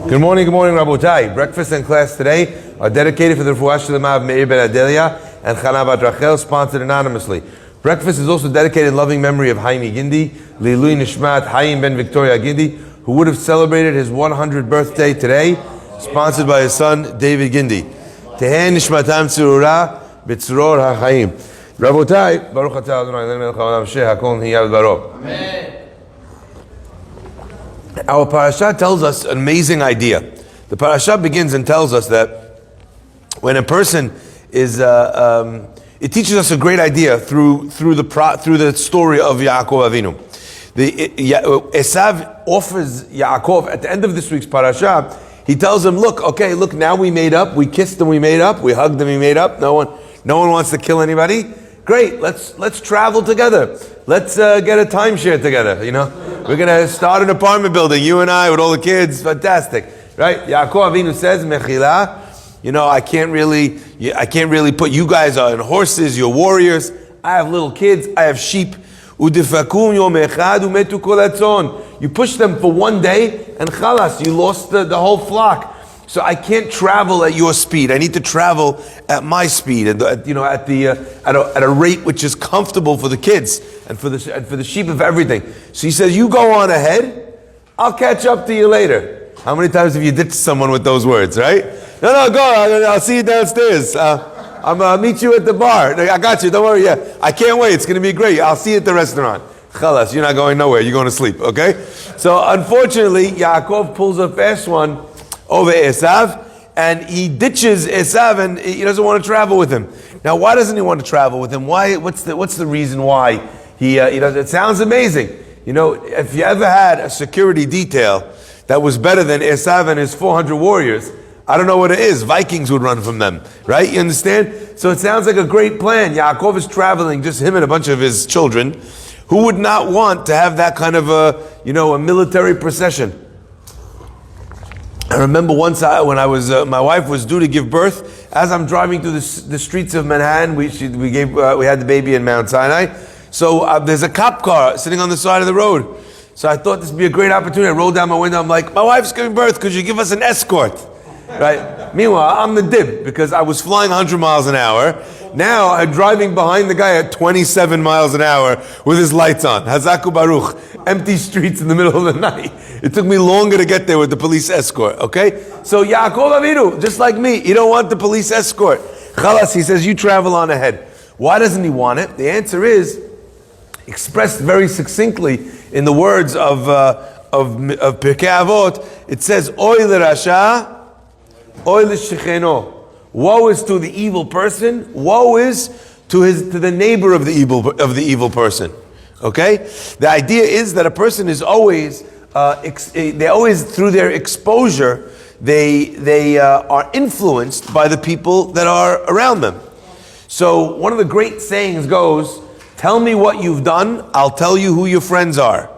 Good morning, Rabotai. Breakfast and class today are dedicated for the Refuah Shlema of Meir Ben Adelia and Chana Bat Rachel, sponsored anonymously. Breakfast is also dedicated in loving memory of Haimi Gindi, Leilui Nishmat Haim Ben Victoria Gindi, who would have celebrated his 100th birthday today, sponsored by his son, David Gindi. Tehen Nishmatam Tzurura B'Tzuror HaChaim. Rabotai, Baruch Atah Adonai Melech HaOlam Sheh HaKol Niyah V'Daro. Amen. Our parasha tells us an amazing idea. The parasha begins and tells us that when a person is, it teaches us a great idea through the story of Yaakov Avinu. Esav offers Yaakov at the end of this week's parasha. He tells him, "Look, now we made up. We kissed and we made up. We hugged and we made up. No one wants to kill anybody. Great. Let's travel together. Let's get a timeshare together. You know." We're going to start an apartment building, you and I, with all the kids. Fantastic. Right? Yaakov Avinu says, Mechila, I can't really put, you guys are in horses, you're warriors. I have little kids, I have sheep. You push them for one day, and chalas, you lost the whole flock. So I can't travel at your speed. I need to travel at my speed, at a rate which is comfortable for the kids and for the sheep of everything. So he says, "You go on ahead. I'll catch up to you later." How many times have you ditched someone with those words, right? No, go. I'll see you downstairs. I'll meet you at the bar. I got you. Don't worry. Yeah, I can't wait. It's going to be great. I'll see you at the restaurant. Chalas, you're not going nowhere. You're going to sleep. Okay. So unfortunately, Yaakov pulls a fast one over Esav, and he ditches Esav, and he doesn't want to travel with him. Now, why doesn't he want to travel with him? Why? What's the reason why he does? It sounds amazing. If you ever had a security detail that was better than Esav and his 400 warriors, I don't know what it is. Vikings would run from them, right? You understand? So it sounds like a great plan. Yaakov is traveling, just him and a bunch of his children. Who would not want to have that kind of a military procession? I remember once when I was my wife was due to give birth. As I'm driving through the streets of Manhattan, we had the baby in Mount Sinai. So there's a cop car sitting on the side of the road. So I thought this would be a great opportunity. I rolled down my window. I'm like, "My wife's giving birth. Could you give us an escort?" Right? Meanwhile, I'm the dib because I was flying 100 miles an hour. Now I'm driving behind the guy at 27 miles an hour with his lights on. Hazaku Baruch. Empty streets in the middle of the night. It took me longer to get there with the police escort. Okay? So Yaakov Avinu, just like me, you don't want the police escort. Chalas, he says, you travel on ahead. Why doesn't he want it? The answer is expressed very succinctly in the words of Pirkei Avot. It says, Oy l'rasha, oy l'shecheno. Woe is to the evil person. Woe is to the neighbor of the evil person. Okay, the idea is that a person is always they always through their exposure they are influenced by the people that are around them. So one of the great sayings goes, "Tell me what you've done, I'll tell you who your friends are."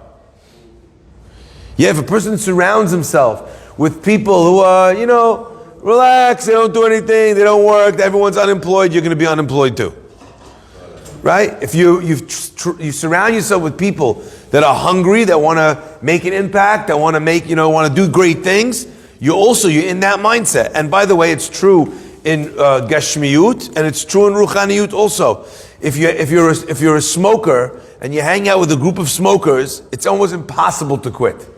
Yeah, if a person surrounds himself with people who are relax, they don't do anything, they don't work, everyone's unemployed, you're going to be unemployed too. Right? If you surround yourself with people that are hungry, that want to make an impact, that want to want to do great things, you're in that mindset. And by the way, it's true in Gashmiyut and it's true in Ruchaniyut also. If you're a smoker and you hang out with a group of smokers, it's almost impossible to quit.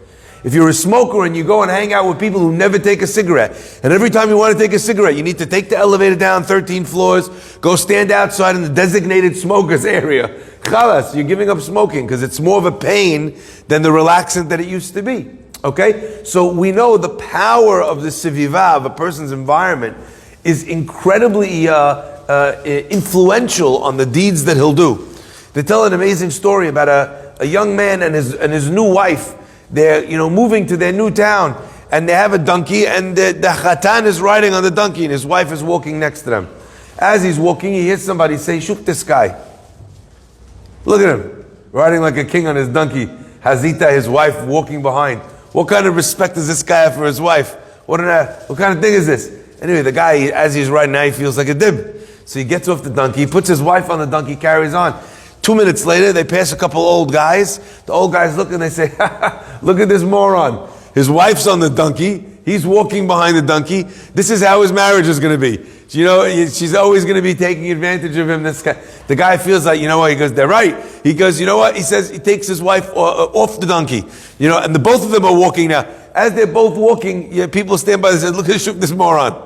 If you're a smoker and you go and hang out with people who never take a cigarette, and every time you want to take a cigarette, you need to take the elevator down 13 floors, go stand outside in the designated smokers area. Chalas, you're giving up smoking because it's more of a pain than the relaxant that it used to be. Okay? So we know the power of the sivivah, of a person's environment, is incredibly influential on the deeds that he'll do. They tell an amazing story about a young man and his new wife. They're moving to their new town, and they have a donkey, and the chatan is riding on the donkey, and his wife is walking next to them. As he's walking, he hears somebody say, "Shoot this guy. Look at him, riding like a king on his donkey. Hazita, his wife, walking behind. What kind of respect does this guy have for his wife? What kind of thing is this?" Anyway, the guy, as he's riding now, he feels like a dib. So he gets off the donkey, he puts his wife on the donkey, carries on. 2 minutes later, they pass a couple old guys. The old guys look and they say, look at this moron. His wife's on the donkey. He's walking behind the donkey. This is how his marriage is going to be. You know, she's always going to be taking advantage of him. This guy, the guy feels like, you know what? He goes, they're right. He goes, you know what? He says he takes his wife off the donkey. You know, and the both of them are walking now. As they're both walking, people stand by and say, look at this moron.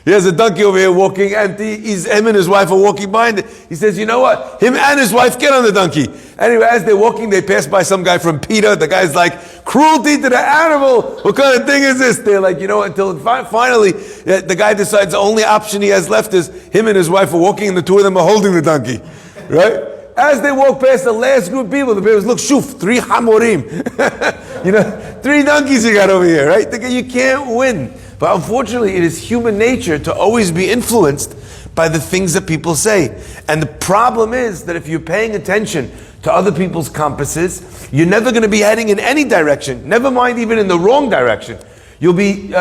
He has a donkey over here walking, and him and his wife are walking behind it. He says, you know what? Him and his wife get on the donkey. Anyway, as they're walking, they pass by some guy from PETA. The guy's like, cruelty to the animal. What kind of thing is this? They're like, you know, until finally, the guy decides the only option he has left is him and his wife are walking, and the two of them are holding the donkey. Right? As they walk past the last group of people, the people look, shuf, 3 hamorim. You know, 3 donkeys you got over here, right? You can't win. But unfortunately, it is human nature to always be influenced by the things that people say. And the problem is that if you're paying attention to other people's compasses, you're never going to be heading in any direction, never mind even in the wrong direction. You'll be,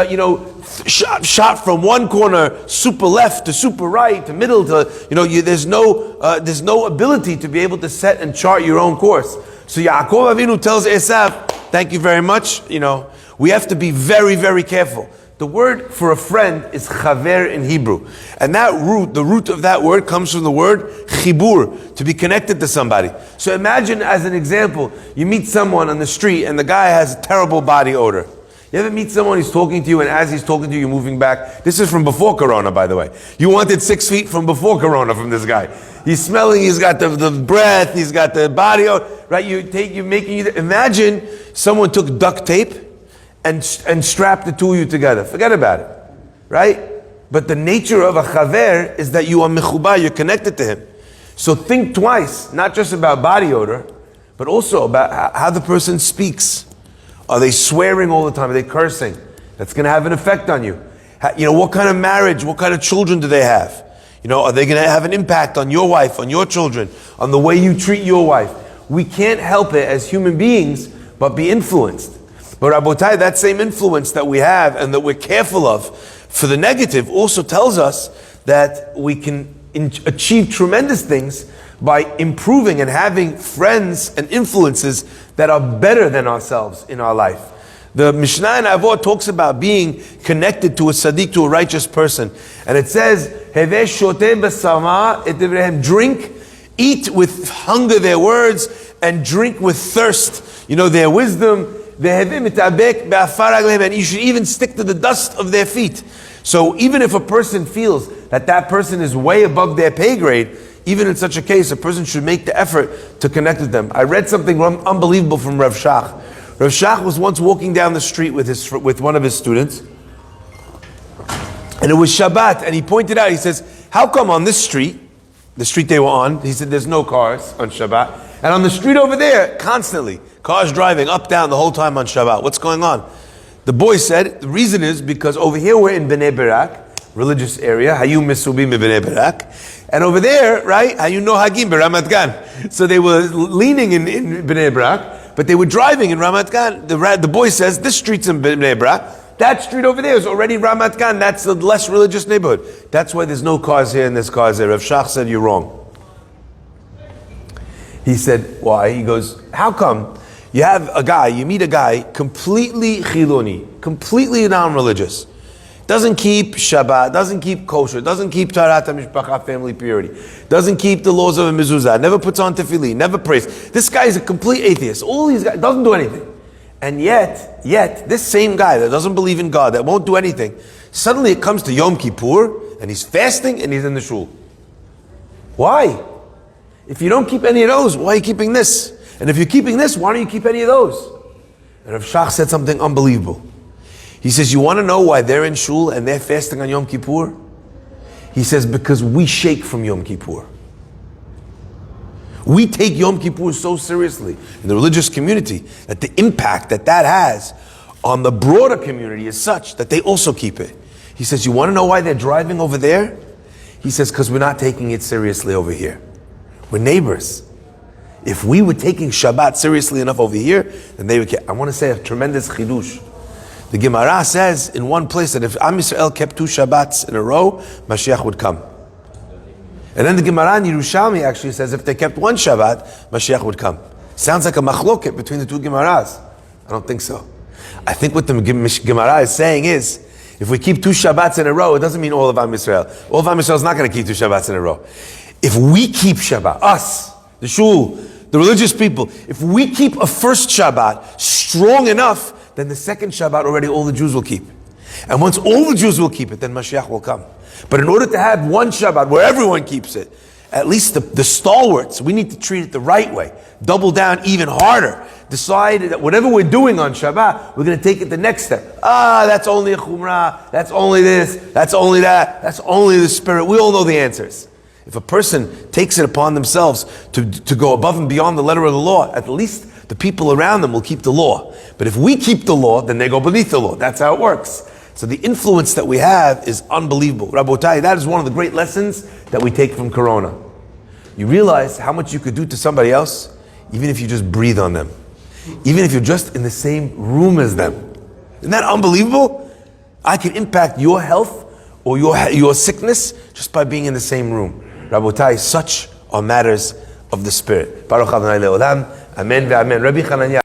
shot from one corner, super left to super right to middle to, there's no ability to be able to set and chart your own course. So Yaakov Avinu tells Esav, thank you very much, we have to be very, very careful. The word for a friend is chaver in Hebrew. And the root of that word comes from the word chibur, to be connected to somebody. So imagine, as an example, you meet someone on the street and the guy has a terrible body odor. You ever meet someone, he's talking to you, and as he's talking to you, you're moving back? This is from before Corona, by the way. You wanted 6 feet from before Corona from this guy. He's smelling, he's got the breath, he's got the body odor, right? Imagine someone took duct tape and strap the two of you together. Forget about it, right? But the nature of a chaver is that you are mechuba, you're connected to him. So think twice, not just about body odor, but also about how the person speaks. Are they swearing all the time? Are they cursing? That's going to have an effect on you. What kind of marriage, what kind of children do they have? Are they going to have an impact on your wife, on your children, on the way you treat your wife? We can't help it as human beings, but be influenced. But Rabotai, that same influence that we have and that we're careful of for the negative also tells us that we can achieve tremendous things by improving and having friends and influences that are better than ourselves in our life. The Mishnah in Avot talks about being connected to a tzaddik, to a righteous person. And it says, Heveh shoteh b'sama et divrehem, drink, eat with hunger their words, and drink with thirst, their wisdom. And you should even stick to the dust of their feet. So even if a person feels that person is way above their pay grade, even in such a case, a person should make the effort to connect with them. I read something unbelievable from Rav Shach. Rav Shach was once walking down the street with one of his students, and it was Shabbat, and he pointed out, he says, how come on this street, the street they were on, he said there's no cars on Shabbat, and on the street over there, constantly, cars driving up, down the whole time on Shabbat. What's going on? The boy said, the reason is because over here we're in Bnei Barak, religious area, Hayu Mesubim Bnei Barak, and over there, right, Hayu No Hagim B'Ramat Gan. So they were leaning in Bnei Barak, but they were driving in Ramat Gan. The boy says, this street's in Bnei Barak, that street over there is already Ramat Gan, that's a less religious neighborhood. That's why there's no cars here and there's cars there. Rav Shach said, you're wrong. He said, why? He goes, how come? You meet a guy completely chiloni, completely non-religious. Doesn't keep Shabbat, doesn't keep kosher, doesn't keep Tarat HaMishpacha, family purity, doesn't keep the laws of a mezuzah, never puts on tefillin, never prays. This guy is a complete atheist. All these guys, doesn't do anything. And yet, this same guy that doesn't believe in God, that won't do anything, suddenly it comes to Yom Kippur, and he's fasting, and he's in the shul. Why? If you don't keep any of those, why are you keeping this? And if you're keeping this, why don't you keep any of those? And Rav Shach said something unbelievable. He says, you want to know why they're in shul and they're fasting on Yom Kippur? He says, because we shake from Yom Kippur. We take Yom Kippur so seriously in the religious community that the impact that has on the broader community is such that they also keep it. He says, you want to know why they're driving over there? He says, because we're not taking it seriously over here. We're neighbors. If we were taking Shabbat seriously enough over here, then they would care. I want to say a tremendous chidush. The Gemara says in one place that if Am Yisrael kept 2 Shabbats in a row, Mashiach would come. And then the Gemara in Yerushalmi actually says if they kept 1 Shabbat, Mashiach would come. Sounds like a machloket between the 2 Gemaras. I don't think so. I think what the Gemara is saying is, if we keep 2 Shabbats in a row, it doesn't mean all of Am Yisrael. All of Am Yisrael is not going to keep 2 Shabbats in a row. If we keep Shabbat, us, the shul, the religious people, if we keep a first Shabbat strong enough, then the second Shabbat already all the Jews will keep. And once all the Jews will keep it, then Mashiach will come. But in order to have one Shabbat where everyone keeps it, at least the stalwarts, we need to treat it the right way. Double down even harder. Decide that whatever we're doing on Shabbat, we're going to take it the next step. That's only a chumrah, that's only this, that's only that, that's only the spirit. We all know the answers. If a person takes it upon themselves to go above and beyond the letter of the law, at least the people around them will keep the law. But if we keep the law, then they go beneath the law. That's how it works. So the influence that we have is unbelievable. Rabotai, that is one of the great lessons that we take from Corona. You realize how much you could do to somebody else, even if you just breathe on them. Even if you're just in the same room as them. Isn't that unbelievable? I can impact your health or your sickness just by being in the same room. Rabotai, such are matters of the spirit. Baruch Adonai Le'olam. Amen ve'amen. Rabbi Chananya.